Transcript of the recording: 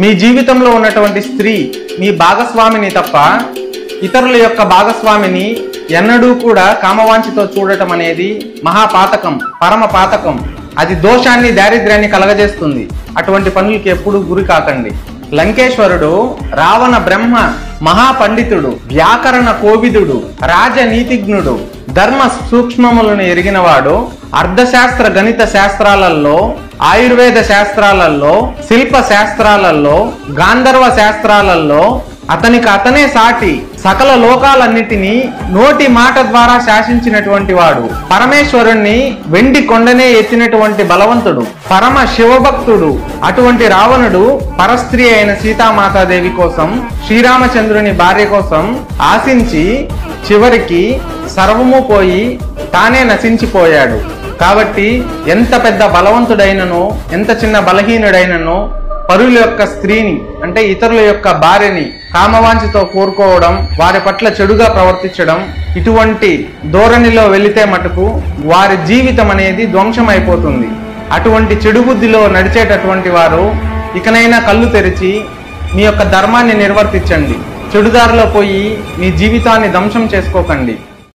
మీ జీవితంలో ఉన్నటువంటి స్త్రీ మీ భాగస్వామిని తప్ప ఇతరుల యొక్క భాగస్వామిని ఎన్నడూ కూడా కామవాంఛతో చూడటం అనేది మహాపాతకం, పరమ పాతకం. అది దోషాన్ని, దారిద్ర్యాన్ని కలగజేస్తుంది. అటువంటి పనులకి ఎప్పుడూ గురి కాకండి. లంకేశ్వరుడు రావణ బ్రహ్మ, మహాపండితుడు, వ్యాకరణ కోవిదుడు, రాజనీతిజ్ఞుడు, ధర్మ సూక్ష్మములను ఎరిగినవాడు. అర్థశాస్త్ర గణిత శాస్త్రాలలో, ఆయుర్వేద శాస్త్రాలలో, శిల్ప శాస్త్రాలలో, గాంధర్వ శాస్త్రాలలో అతనే సాటి. సకల లోకాలన్నిటినీ నోటి మాట ద్వారా శాసించినటువంటి వాడు. పరమేశ్వరుణ్ణి వెండి కొండనే ఎత్తినటువంటి బలవంతుడు, పరమ శివభక్తుడు. అటువంటి రావణుడు పరస్త్రీ అయిన సీతామాతాదేవి కోసం, శ్రీరామచంద్రుని భార్య కోసం ఆశించి చివరికి సర్వము పోయి తానే నశించిపోయాడు. కాబట్టి ఎంత పెద్ద బలవంతుడైనను, ఎంత చిన్న బలహీనుడైనను పరుల యొక్క స్త్రీని, అంటే ఇతరుల యొక్క భార్యని కామవాంఛతో కోరుకోవడం, వారి పట్ల చెడుగా ప్రవర్తించడం, ఇటువంటి ధోరణిలో వెళితే మటుకు వారి జీవితం అనేది ధ్వంసం అయిపోతుంది. అటువంటి చెడు బుద్ధిలో నడిచేటటువంటి వారు ఇకనైనా కళ్ళు తెరిచి మీ యొక్క ధర్మాన్ని నిర్వర్తించండి. చెడుదారిలో పోయి మీ జీవితాన్ని ధ్వంసం చేసుకోకండి.